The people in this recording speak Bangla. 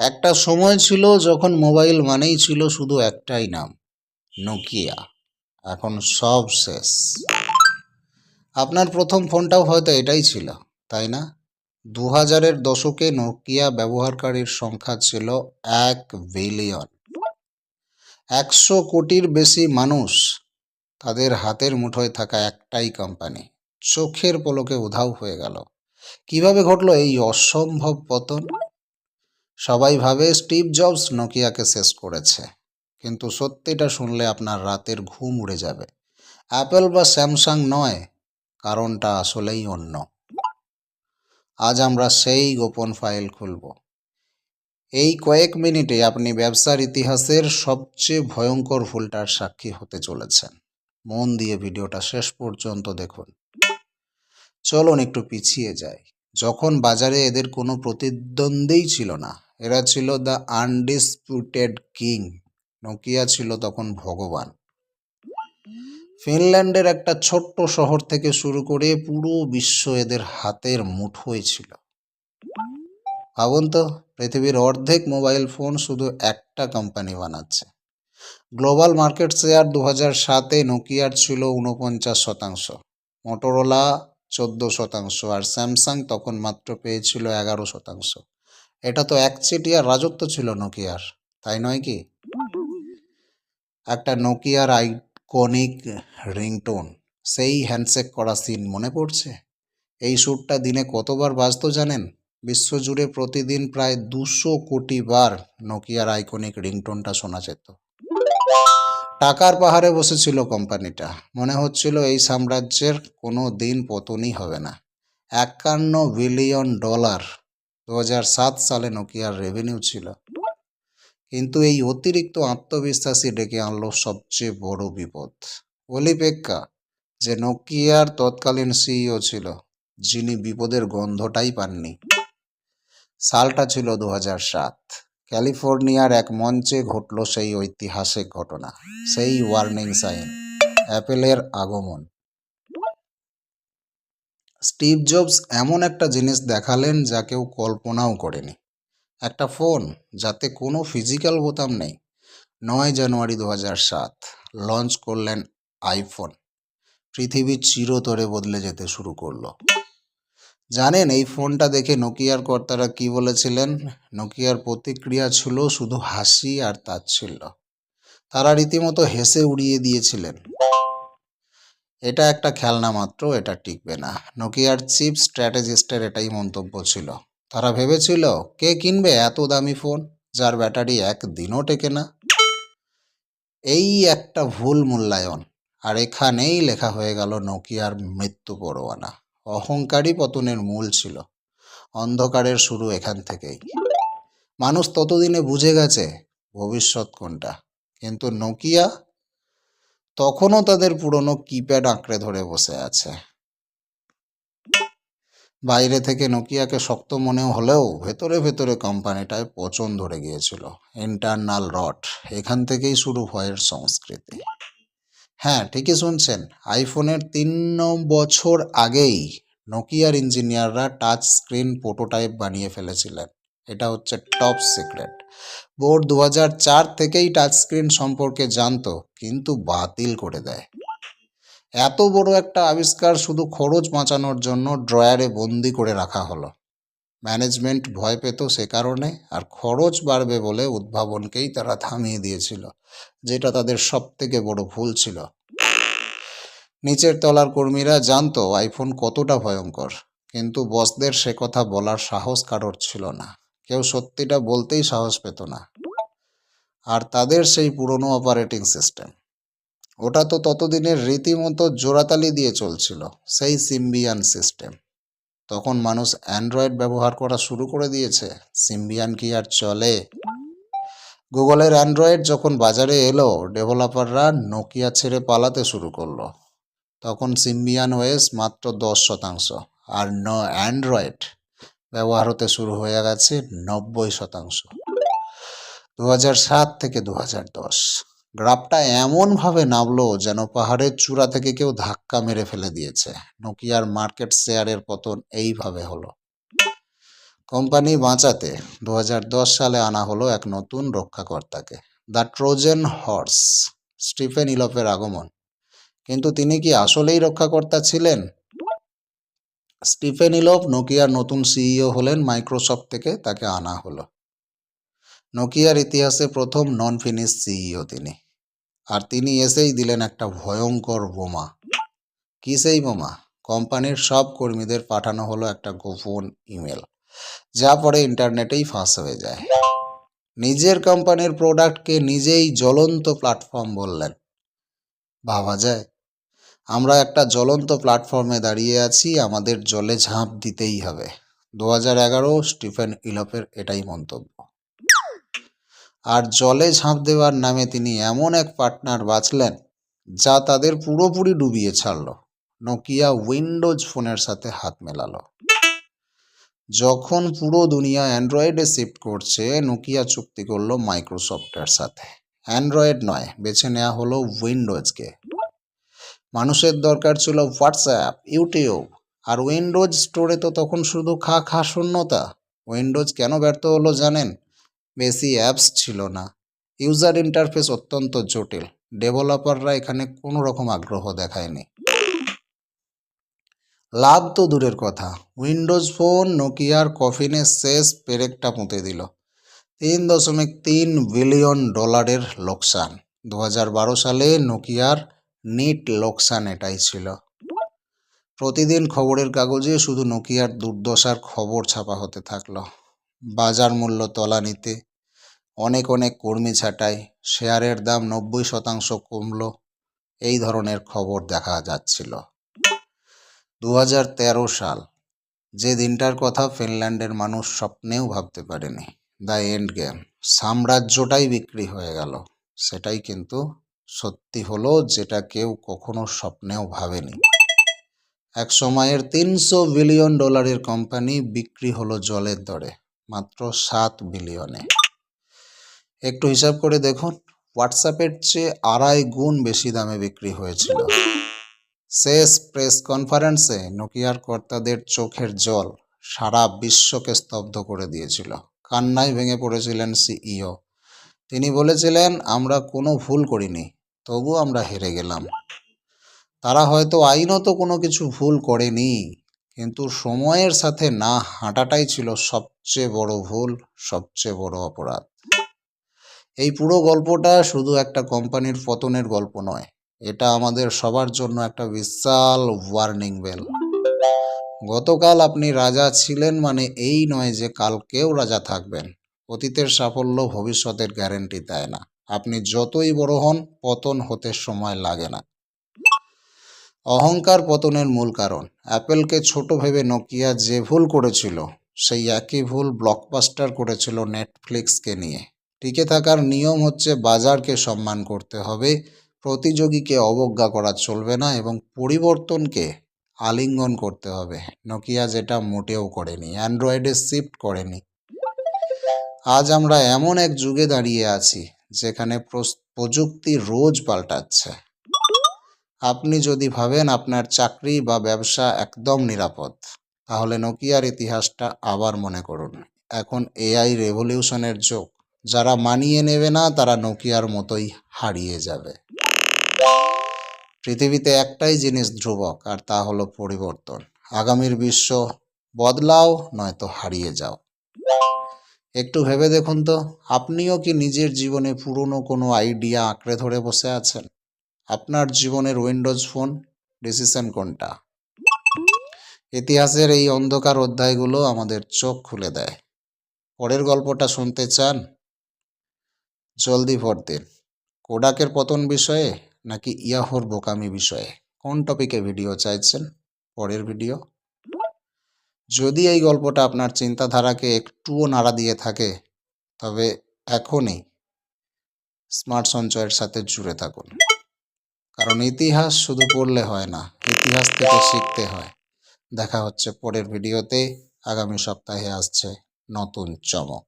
একটা সময় ছিল যখন মোবাইল মানেই ছিল শুধু একটাই নাম, নোকিয়া। এখন সব শেষ। আপনার প্রথম ফোনটাও হয়তো এটাই ছিল, তাই না? 2000-এর দশকে নোকিয়া ব্যবহারকারীর সংখ্যা ছিল 1 বিলিয়ন। 100 কোটির বেশি মানুষ, তাদের হাতের মুঠোয় থাকা একটাই কোম্পানি চোখের পলকে উধাও হয়ে গেল। কিভাবে ঘটলো এই অসম্ভব পতন? সবাই ভাবে স্টিভ জবস নোকিয়াকে শেষ করেছে, কিন্তু সত্যিটা শুনলে আপনার রাতের ঘুম উড়ে যাবে। অ্যাপল বা স্যামসাং নয়, কারণটা আসলেই অন্য। আজ আমরা সেই গোপন ফাইল খুলব। এই কয়েক মিনিটে আপনি ব্যবসার ইতিহাসের সবচেয়ে ভয়ঙ্কর ভুলটার সাক্ষী হতে চলেছেন। মন দিয়ে ভিডিওটা শেষ পর্যন্ত দেখুন। চলুন একটু পিছিয়ে যাই। যখন বাজারে এদের কোনো প্রতিদ্বন্দ্বী ছিল না, এরা ছিল দ্য আনডিসপিউটেড কিং। নোকিয়া ছিল তখন ভগবান। ফিনল্যান্ডের একটা ছোট্ট শহর থেকে শুরু করে পুরো বিশ্ব এদের হাতের মুঠোয় ছিল। ভাবুন তো, পৃথিবীর অর্ধেক মোবাইল ফোন শুধু একটা কোম্পানি বানাচ্ছে। গ্লোবাল মার্কেট শেয়ার 2007-এ নোকিয়ার ছিল 49%, মোটোরোলা 14%, আর স্যামসাং তখন মাত্র পেয়েছিল 11%। এটা তো একচেটিয়া রাজত্ব ছিল নোকিয়ার, তাই নয় কি? একটা নোকিয়ার আইকনিক রিংটোন, সেই হ্যান্ডশেক করা সিন মনে পড়ছে? এই সুরটা দিনে কতবার বাজতো জানেন? বিশ্বজুড়ে প্রতিদিন প্রায় 200 কোটি বার নোকিয়ার আইকনিক রিংটোনটা শোনা যেত। টাকার পাহাড়ে বসেছিল কোম্পানিটা। মনে হচ্ছিল এই সাম্রাজ্যের কোনো দিন পতনই হবে না। 51 বিলিয়ন ডলার 2007 সালে নোকিয়ার রেভিনিউ ছিল। কিন্তু এই অতিরিক্ত আত্মবিশ্বাসী ডেকে আনলো সবচেয়ে বড় বিপদ। ওলি পেক্কা, যে নোকিয়ার তৎকালীন সিইও ছিল, যিনি বিপদের গন্ধটাই পাননি। সালটা ছিল 2007। ক্যালিফোর্নিয়ার এক মঞ্চে ঘটল সেই ঐতিহাসিক ঘটনা, সেই ওয়ার্নিং সাইন, অ্যাপেলের আগমন। স্টিভ জবস এমন একটা জিনিস দেখালেন যা কেউ কল্পনাও করেনি। একটা ফোন যাতে কোনো ফিজিক্যাল বোতাম নেই। 9 জানুয়ারি 2007 লঞ্চ করলেন আইফোন। পৃথিবী চিরতরে বদলে যেতে শুরু করলো। জানেন এই ফোনটা দেখে নোকিয়ার কর্তারা কি বলেছিলেন? নোকিয়ার প্রতিক্রিয়া ছিল শুধু হাসি আর তাচ্ছিল্য। তারা রীতিমতো হেসে উড়িয়ে দিয়েছিলেন, এটা একটা খেলনা মাত্র, এটা টিকবে না। নোকিয়ার চিফ স্ট্র্যাটেজিস্টের এটাই মন্তব্য ছিল। তারা ভেবেছিল, কে কিনবে এত দামি ফোন যার ব্যাটারি একদিনও টেকে না? এই একটা ভুল মূল্যায়ন, আর এখানেই লেখা হয়ে গেল নোকিয়ার মৃত্যু পরোয়ানা। অহংকারী পতনের মূল ছিল। অন্ধকারের শুরু এখান থেকেই। মানুষ ততদিনে বুঝে গেছে ভবিষ্যৎ কোনটা, কিন্তু নোকিয়া তখনও তাদের পুরনো কিপ্যাড আঁকড়ে ধরে বসে আছে। বাইরে থেকে নোকিয়াকে শক্ত মনে হলেও ভেতরে ভেতরে কোম্পানিটায় পচন ধরে গিয়েছিল। ইন্টারনাল রট। এখান থেকেই শুরু ভয়ের সংস্কৃতি। হ্যাঁ, ঠিকই শুনছেন। আইফোনের 3 বছর আগেই নোকিয়ার ইঞ্জিনিয়াররা টাচ স্ক্রিন প্রোটোটাইপ বানিয়ে ফেলেছিলেন। এটা হচ্ছে টপ সিক্রেট। বোর্ড 2004 থেকেই টাচ স্ক্রিন সম্পর্কে জানতো, কিন্তু বাতিল করে দেয়। এত বড় একটা আবিষ্কার শুধু খরচ বাঁচানোর জন্য ড্রয়ারে বন্দি করে রাখা হলো। ম্যানেজমেন্ট ভয় পেত সে কারণে, আর খরচ বাড়বে বলে উদ্ভাবনকেই তারা থামিয়ে দিয়েছিল, যেটা তাদের সবথেকে বড় ভুল ছিল। নিচের তলার কর্মীরা জানতো আইফোন কতটা ভয়ঙ্কর, কিন্তু বসদের সে কথা বলার সাহস কারোর ছিল না। কেউ সত্যিটা বলতেই সাহস পেত না। আর তাদের সেই পুরনো অপারেটিং সিস্টেম, ওটা তো ততদিনের রীতিমতো জোড়াতালি দিয়ে চলছিল, সেই সিম্বিয়ান সিস্টেম। তখন মানুষ অ্যান্ড্রয়েড ব্যবহার করা শুরু করে দিয়েছে, সিম্বিয়ান কি আর চলে? গুগলের অ্যান্ড্রয়েড যখন বাজারে এলো, ডেভেলপাররা নোকিয়া ছেড়ে পালাতে শুরু করলো। তখন সিম্বিয়ান ওএস মাত্র 10%, আর অ্যান্ড্রয়েড ব্যবহার হতে শুরু হয়ে গেছে 90%। 2007 থেকে 2010 গ্রাফটা এমনভাবে নামলো যেন পাহাড়ের চূড়া থেকে কেউ ধাক্কা মেরে ফেলে দিয়েছে। নোকিয়ার মার্কেট শেয়ারের পতন এইভাবে হলো। কোম্পানি বাঁচাতে 2010 সালে আনা হলো এক নতুন রক্ষাকর্তাকে, দ্য ট্রোজেন হর্স, স্টিফেন ইলফের আগমন। কিন্তু তিনি কি আসলেই রক্ষাকর্তা ছিলেন? স্টিফেন ইলফ নোকিয়ার নতুন সিইও হলেন। মাইক্রোসফট থেকে তাকে আনা হলো। নোকিয়ার ইতিহাসে প্রথম নন ফিনিশ সিইও তিনি। আর তিনি এসেই দিলেন একটা ভয়ঙ্কর বোমা। কি সেই বোমা? কোম্পানির সব কর্মীদের পাঠানো হলো একটা গোপন ইমেল, যা পরে ইন্টারনেটেই ফাঁস হয়ে যায়। নিজের কোম্পানির প্রোডাক্টকে নিজেই জ্বলন্ত প্ল্যাটফর্ম বললেন। ভাবা যায়? আমরা একটা জ্বলন্ত প্ল্যাটফর্মে দাঁড়িয়ে আছি, আমাদের জলে ঝাঁপ দিতেই হবে। 2011 স্টিফেন ইলফের এটাই মন্তব্য। আর জলে ঝাঁপ দেওয়ার নামে তিনি এমন এক পার্টনার বাছলেন যা তাদের পুরোপুরি ডুবিয়ে ছাড়ল। নোকিয়া উইন্ডোজ ফোনের সাথে হাত মেলালো। যখন পুরো দুনিয়া অ্যান্ড্রয়েডে শিফট করছে, নোকিয়া চুক্তি করলো মাইক্রোসফটের সাথে। অ্যান্ড্রয়েড নয়, বেছে নেওয়া হলো উইন্ডোজকে। মানুষের দরকার ছিল হোয়াটসঅ্যাপ, ইউটিউব, আর উইন্ডোজ স্টোরে তো তখন শুধু খা শূন্যতা। উইন্ডোজ কেন ব্যর্থ হলো জানেন? বেশি অ্যাপস ছিল না, ইউজার ইন্টারফেস অত্যন্ত জটিল, ডেভেলপাররা এখানে কোনো রকম আগ্রহ দেখায়নি। লাভ তো দূরের কথা, উইন্ডোজ ফোন নোকিয়ার কফিনে শেষ পেরেকটা পুঁতে দিল। $3.3 বিলিয়ন লোকসান। 2012 সালে নোকিয়ার নিট লোকসান এটাই ছিল। প্রতিদিন খবরের কাগজে শুধু নোকিয়ার দুর্দশার খবর ছাপা হতে থাকলো। বাজার মূল্য তলানিতে, অনেক কর্মী ছাঁটাই, শেয়ারের দাম 90% কমলো, এই ধরনের খবর দেখা যাচ্ছিল। 2013 সাল, যে দিনটার কথা ফিনল্যান্ডের মানুষ স্বপ্নেও ভাবতে পারেনি। দ্য এন্ড গেম, সাম্রাজ্যটাই বিক্রি হয়ে গেল। সেটাই কিন্তু সত্যি হলো, যেটা কেউ কখনো স্বপ্নেও ভাবেনি। এক সময়ের $300 বিলিয়ন কোম্পানি বিক্রি হলো জলের দরে মাত্র 7 বিলিয়নে। একটু হিসাব করে দেখুন, হোয়াটসঅ্যাপের চেয়ে 2.5 গুণ বেশি দামে বিক্রি হয়েছিল। শেষ প্রেস কনফারেন্সে নোকিয়ার কর্তাদের চোখের জল সারা বিশ্বকে স্তব্ধ করে দিয়েছিল। কান্নায় ভেঙে পড়েছিলেন সিইও। তিনি বলেছিলেন, আমরা কোনো ভুল করিনি, তবু আমরা হেরে গেলাম। তারা হয়তো আইনত কোনো কিছু ভুল করেনি, কিন্তু সময়ের সাথে না হাঁটাটাই ছিল সবচেয়ে বড় ভুল, সবচেয়ে বড় অপরাধ। এই পুরো গল্পটা শুধু একটা কোম্পানির পতনের গল্প নয়, এটা আমাদের সবার জন্য একটা বিশাল ওয়ার্নিং বেল। গতকাল আপনি রাজা ছিলেন মানে এই নয় যে কালকেও রাজা থাকবেন। অতীতের সাফল্য ভবিষ্যতের গ্যারেন্টি দেয় না। আপনি যতই বড় হন, পতন হতে সময় লাগে না। অহংকার পতনের মূল কারণ। অ্যাপেলকে ছোট ভেবে নোকিয়া যে ভুল করেছিল, সেই একই ভুল ব্লকবাস্টার করেছিল নেটফ্লিক্সকে নিয়ে। টিকে থাকার নিয়ম হচ্ছে বাজারকে সম্মান করতে হবে, প্রতিযোগীকে অবজ্ঞা করা চলবে না, এবং পরিবর্তনকে আলিঙ্গন করতে হবে। নোকিয়া যেটা মোটেও করেনি, অ্যান্ড্রয়েডে শিফট করেনি। আজ আমরা এমন এক যুগে দাঁড়িয়ে আছি যেখানে প্রযুক্তি রোজ পাল্টাচ্ছে। আপনি যদি ভাবেন আপনার চাকরি বা ব্যবসা একদম নিরাপদ, তাহলে নোকিয়ার ইতিহাসটা আবার মনে করুন। এখন এআই রেভলিউশনের যুগ। যারা মানিয়ে নেবে না, তারা নোকিয়ার মতোই হারিয়ে যাবে। পৃথিবীতে একটাই জিনিস ধ্রুবক, আর তা হলো পরিবর্তন। আগামীর বিশ্ব বদলাও, নয়তো হারিয়ে যাও। একটু ভেবে দেখুন তো, আপনিও কি নিজের জীবনে পুরনো কোনো আইডিয়া আঁকড়ে ধরে বসে আছেন? আপনার জীবনের উইন্ডোজ ফোন ডিসিশন কোনটা? ইতিহাসের এই অন্ধকার অধ্যায়গুলো আমাদের চোখ খুলে দেয়। পরের গল্পটা শুনতে চান? জলদি ভোট দিন। কোডাকের পতন বিষয়ে নাকি ইয়াহুর বোকামি বিষয়ে? কোন টপিকে ভিডিও চাইছেন? পরের ভিডিও। যদি এই গল্পটা আপনার চিন্তাধারাকে একটুও নাড়া দিয়ে থাকে, তবে এখনই স্মার্ট সঞ্চয়ের সাথে জুড়ে থাকুন। কারণ ইতিহাস শুধু পড়লে হয় না, ইতিহাস থেকে শিখতে হয়। দেখা হচ্ছে পরের ভিডিওতে। আগামী সপ্তাহে আসছে নতুন চমক।